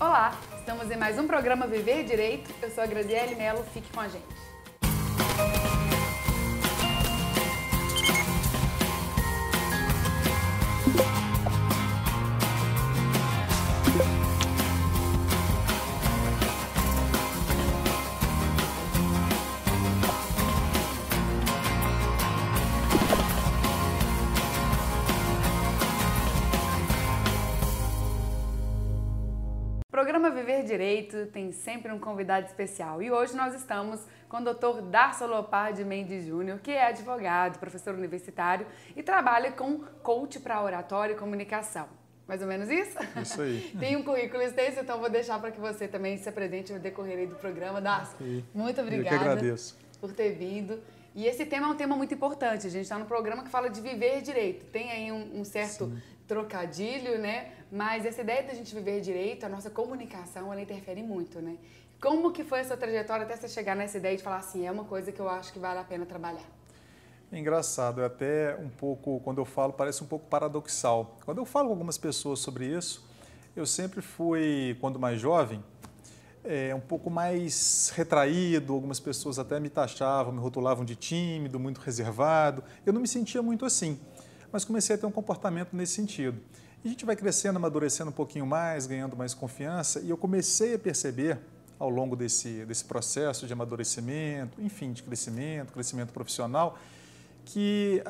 Olá, estamos em mais um programa Viver Direito. Eu sou a Graziele Mello, fique com a gente. O programa Viver Direito tem sempre um convidado especial e hoje nós estamos com o Dr. Darcio Leopardi Mendes Júnior, que é advogado, professor universitário e trabalha com coach para oratória e comunicação. Mais ou menos isso? Isso aí. Tem um currículo extenso, então vou deixar para que você também se apresente no decorrer aí do programa. Darcio, muito obrigada. Eu que agradeço por ter vindo. E esse tema é um tema muito importante. A gente está no programa que fala de viver direito. Tem aí um certo trocadilho, né? Mas essa ideia da gente viver direito, a nossa comunicação, ela interfere muito, né? Como que foi a sua trajetória até você chegar nessa ideia de falar assim, é uma coisa que eu acho que vale a pena trabalhar? É engraçado, é até um pouco, quando eu falo, parece um pouco paradoxal. Quando eu falo com algumas pessoas sobre isso, eu sempre fui, quando mais jovem, um pouco mais retraído, algumas pessoas até me taxavam, me rotulavam de tímido, muito reservado. Eu não me sentia muito assim, mas comecei a ter um comportamento nesse sentido. E a gente vai crescendo, amadurecendo um pouquinho mais, ganhando mais confiança, e eu comecei a perceber, ao longo desse processo de amadurecimento, enfim, de crescimento profissional, que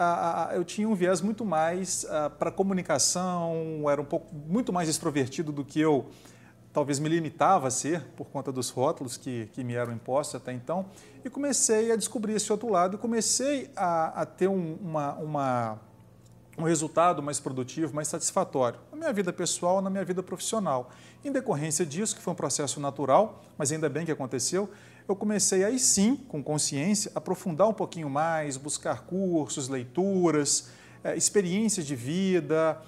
eu tinha um viés muito mais para comunicação, era um pouco muito mais extrovertido do que eu talvez me limitava a ser, por conta dos rótulos que me eram impostos até então, e comecei a descobrir esse outro lado e comecei a ter um resultado mais produtivo, mais satisfatório na minha vida pessoal, na minha vida profissional. Em decorrência disso, que foi um processo natural, mas ainda bem que aconteceu, eu comecei aí sim, com consciência, aprofundar um pouquinho mais, buscar cursos, leituras, experiências de vida,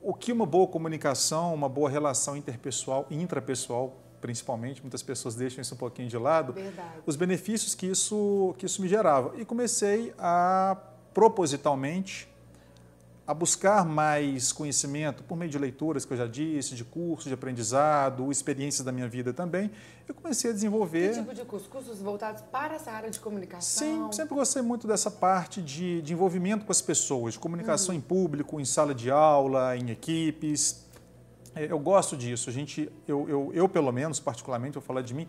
o que uma boa comunicação, uma boa relação interpessoal e intrapessoal, principalmente, muitas pessoas deixam isso um pouquinho de lado, Verdade. Os benefícios que isso me gerava. E comecei a, propositalmente, a buscar mais conhecimento por meio de leituras, que eu já disse, de cursos de aprendizado, experiências da minha vida também. Eu comecei a desenvolver... Que tipo de cursos? Cursos voltados para essa área de comunicação? Sim, sempre gostei muito dessa parte de envolvimento com as pessoas, de comunicação em público, em sala de aula, em equipes. Eu gosto disso. Eu, pelo menos, particularmente, vou falar de mim,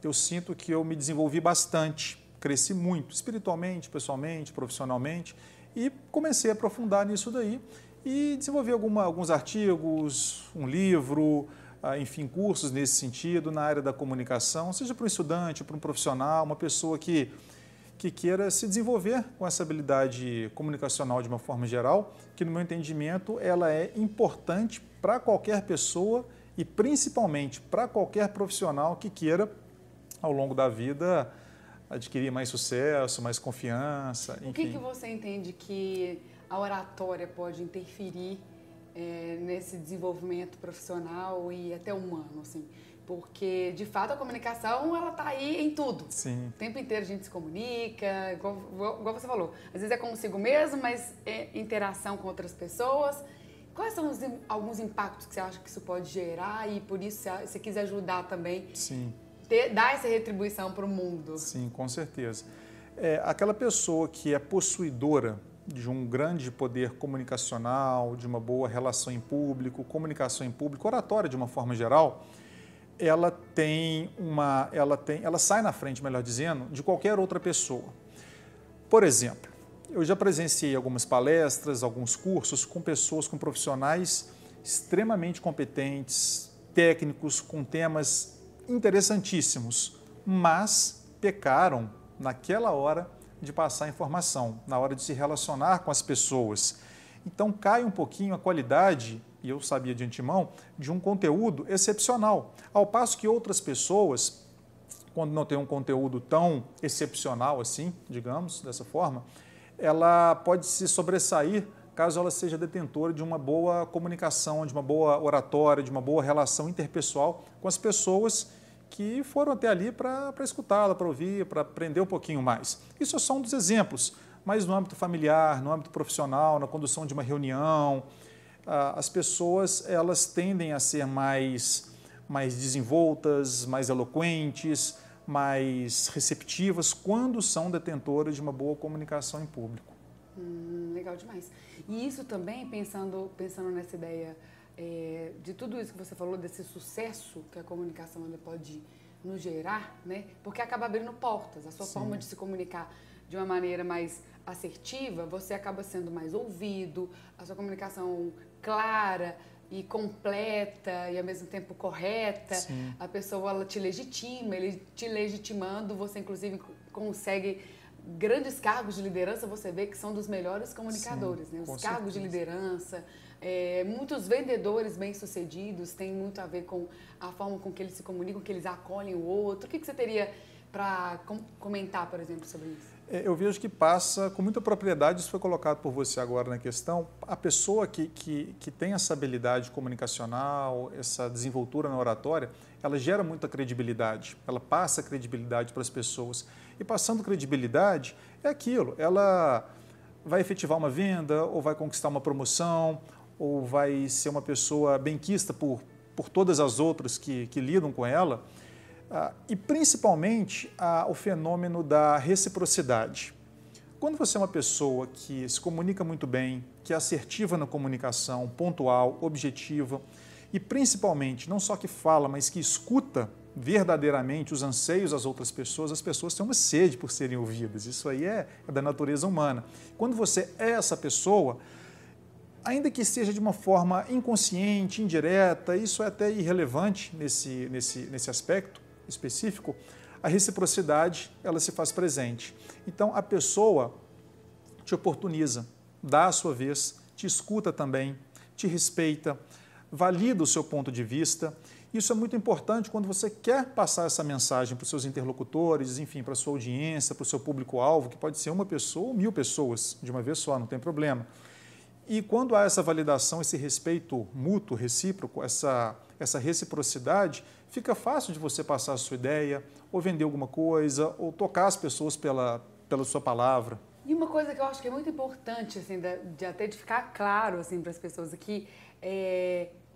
eu sinto que eu me desenvolvi bastante, cresci muito, espiritualmente, pessoalmente, profissionalmente, e comecei a aprofundar nisso daí e desenvolvi alguns artigos, um livro, enfim, cursos nesse sentido, na área da comunicação, seja para um estudante, para um profissional, uma pessoa que queira se desenvolver com essa habilidade comunicacional de uma forma geral, que no meu entendimento ela é importante para qualquer pessoa e principalmente para qualquer profissional que queira, ao longo da vida, adquirir mais sucesso, mais confiança, enfim. O que você entende que a oratória pode interferir nesse desenvolvimento profissional e até humano, assim? Porque, de fato, a comunicação, ela está aí em tudo. Sim. O tempo inteiro a gente se comunica, igual você falou. Às vezes é consigo mesmo, mas é interação com outras pessoas. Quais são alguns impactos que você acha que isso pode gerar e, por isso, você quis ajudar também? Sim. Dar essa retribuição para o mundo. Sim, com certeza. Aquela pessoa que é possuidora de um grande poder comunicacional, de uma boa relação em público, comunicação em público, oratória de uma forma geral, ela sai na frente, melhor dizendo, de qualquer outra pessoa. Por exemplo, eu já presenciei algumas palestras, alguns cursos com pessoas, com profissionais extremamente competentes, técnicos, com temas interessantíssimos, mas pecaram naquela hora de passar informação, na hora de se relacionar com as pessoas. Então cai um pouquinho a qualidade, e eu sabia de antemão, de um conteúdo excepcional. Ao passo que outras pessoas, quando não tem um conteúdo tão excepcional assim, digamos, dessa forma, ela pode se sobressair caso ela seja detentora de uma boa comunicação, de uma boa oratória, de uma boa relação interpessoal com as pessoas que foram até ali para escutá-la, para ouvir, para aprender um pouquinho mais. Isso é só um dos exemplos, mas no âmbito familiar, no âmbito profissional, na condução de uma reunião, as pessoas elas tendem a ser mais mais desenvoltas, mais eloquentes, mais receptivas, quando são detentoras de uma boa comunicação em público. Legal demais. E isso também, pensando nessa ideia de tudo isso que você falou, desse sucesso que a comunicação ainda pode nos gerar, né? Porque acaba abrindo portas. A sua forma de se comunicar de uma maneira mais assertiva, você acaba sendo mais ouvido, a sua comunicação clara e completa e ao mesmo tempo correta. Sim. A pessoa ela te legitima, ele te legitimando, você inclusive consegue grandes cargos de liderança, você vê que são dos melhores comunicadores, né? Os cargos de liderança, muitos vendedores bem-sucedidos têm muito a ver com a forma com que eles se comunicam, que eles acolhem o outro. O que você teria para comentar, por exemplo, sobre isso? Eu vejo que passa com muita propriedade, isso foi colocado por você agora na questão, a pessoa que tem essa habilidade comunicacional, essa desenvoltura na oratória, ela gera muita credibilidade, ela passa credibilidade para as pessoas. E passando credibilidade, é aquilo, ela vai efetivar uma venda, ou vai conquistar uma promoção, ou vai ser uma pessoa benquista por todas as outras que lidam com ela. E principalmente o fenômeno da reciprocidade. Quando você é uma pessoa que se comunica muito bem, que é assertiva na comunicação, pontual, objetiva, e principalmente não só que fala, mas que escuta verdadeiramente os anseios das outras pessoas, as pessoas têm uma sede por serem ouvidas. Isso aí é da natureza humana. Quando você é essa pessoa, ainda que seja de uma forma inconsciente, indireta, isso é até irrelevante nesse aspecto específico, a reciprocidade ela se faz presente. Então a pessoa te oportuniza, dá a sua vez, te escuta também, te respeita, valida o seu ponto de vista. Isso é muito importante quando você quer passar essa mensagem para os seus interlocutores, enfim, para a sua audiência, para o seu público-alvo, que pode ser uma pessoa ou 1000 pessoas de uma vez só, não tem problema. E quando há essa validação, esse respeito mútuo, recíproco, essa reciprocidade, fica fácil de você passar a sua ideia, ou vender alguma coisa, ou tocar as pessoas pela sua palavra. E uma coisa que eu acho que é muito importante, assim, de até de ficar claro assim, para as pessoas aqui,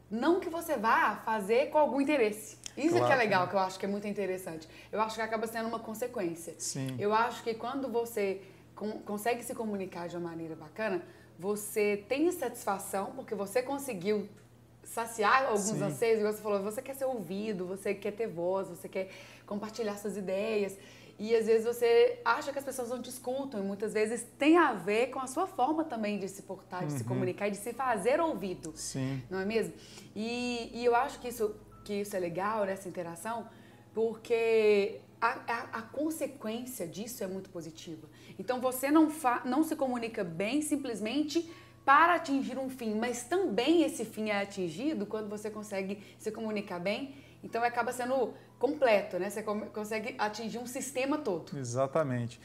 não que você vá fazer com algum interesse. Isso claro, que é legal, que eu acho que é muito interessante. Eu acho que acaba sendo uma consequência. Sim. Eu acho que quando você consegue se comunicar de uma maneira bacana, você tem satisfação porque você conseguiu saciar alguns anseios, igual você falou, você quer ser ouvido, você quer ter voz, você quer compartilhar suas ideias. E às vezes você acha que as pessoas não te escutam, e muitas vezes tem a ver com a sua forma também de se portar, de se comunicar e de se fazer ouvido. Sim. Não é mesmo? E eu acho que isso é legal, nessa interação, porque a consequência disso é muito positiva. Então você não se comunica bem simplesmente para atingir um fim, mas também esse fim é atingido quando você consegue se comunicar bem. Então acaba sendo completo, né? Você consegue atingir um sistema todo. Exatamente.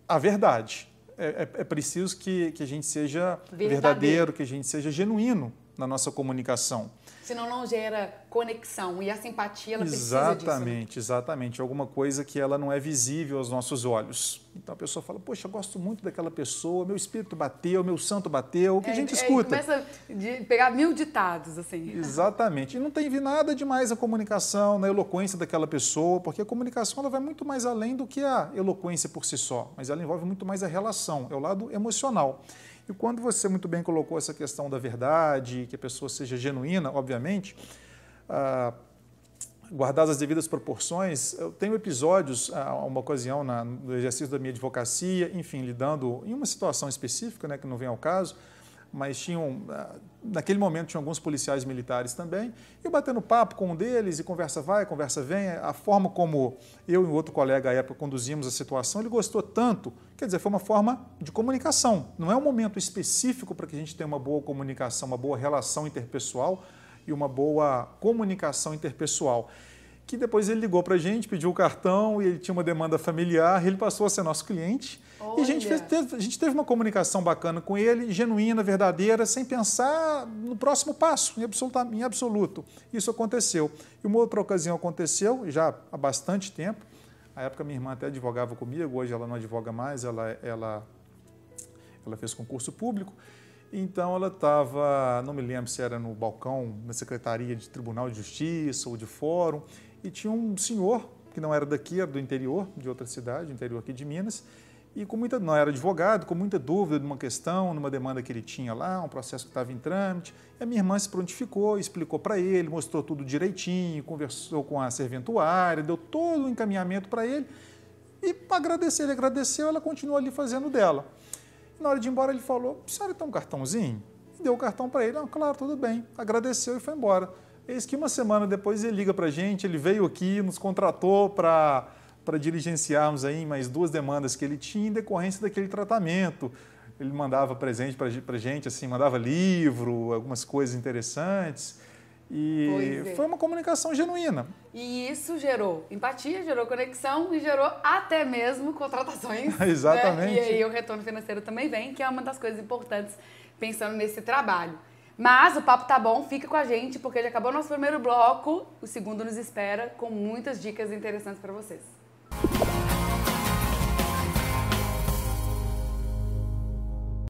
A verdade. É preciso que a gente seja verdadeiro, que a gente seja genuíno na nossa comunicação. Senão não gera conexão e a simpatia ela precisa disso. Exatamente, exatamente. Alguma coisa que ela não é visível aos nossos olhos. Então a pessoa fala, poxa, eu gosto muito daquela pessoa, meu espírito bateu, meu santo bateu, o que a gente escuta. Começa a pegar 1000 ditados, assim. Exatamente. E não tem nada demais a comunicação, na eloquência daquela pessoa, porque a comunicação ela vai muito mais além do que a eloquência por si só, mas ela envolve muito mais a relação, é o lado emocional. E quando você muito bem colocou essa questão da verdade, que a pessoa seja genuína, obviamente, guardadas as devidas proporções, eu tenho episódios, uma ocasião no exercício da minha advocacia, enfim, lidando em uma situação específica, né, que não vem ao caso, mas naquele momento tinha alguns policiais militares também, eu batendo papo com um deles, e conversa vai, conversa vem, a forma como eu e um outro colega à época conduzimos a situação, ele gostou tanto, quer dizer, foi uma forma de comunicação, não é um momento específico para que a gente tenha uma boa comunicação, uma boa relação interpessoal e uma boa comunicação interpessoal. Que depois ele ligou para a gente, pediu o cartão e ele tinha uma demanda familiar, ele passou a ser nosso cliente. Olha. E a gente teve uma comunicação bacana com ele, genuína, verdadeira, sem pensar no próximo passo, em absoluto. Isso aconteceu. E uma outra ocasião aconteceu, já há bastante tempo, na época minha irmã até advogava comigo, hoje ela não advoga mais, ela fez concurso público, Então ela estava, não me lembro se era no balcão, na Secretaria de Tribunal de Justiça ou de Fórum, e tinha um senhor que não era daqui, era do interior, de outra cidade, interior aqui de Minas, e não era advogado, com muita dúvida de uma questão, numa demanda que ele tinha lá, um processo que estava em trâmite. E a minha irmã se prontificou, explicou para ele, mostrou tudo direitinho, conversou com a serventuária, deu todo o encaminhamento para ele. E para agradecer, ele agradeceu, ela continuou ali fazendo dela. E na hora de ir embora ele falou, a senhora tem um cartãozinho? E deu o cartão para ele, não, claro, tudo bem. Agradeceu e foi embora. Eis que uma semana depois ele liga para a gente, ele veio aqui, nos contratou para diligenciarmos aí mais 2 demandas que ele tinha em decorrência daquele tratamento. Ele mandava presente para a gente, assim, mandava livro, algumas coisas interessantes. E foi uma comunicação genuína. E isso gerou empatia, gerou conexão e gerou até mesmo contratações. Exatamente. Né? E aí o retorno financeiro também vem, que é uma das coisas importantes pensando nesse trabalho. Mas o papo tá bom, fica com a gente, porque já acabou o nosso primeiro bloco, o segundo nos espera com muitas dicas interessantes para vocês.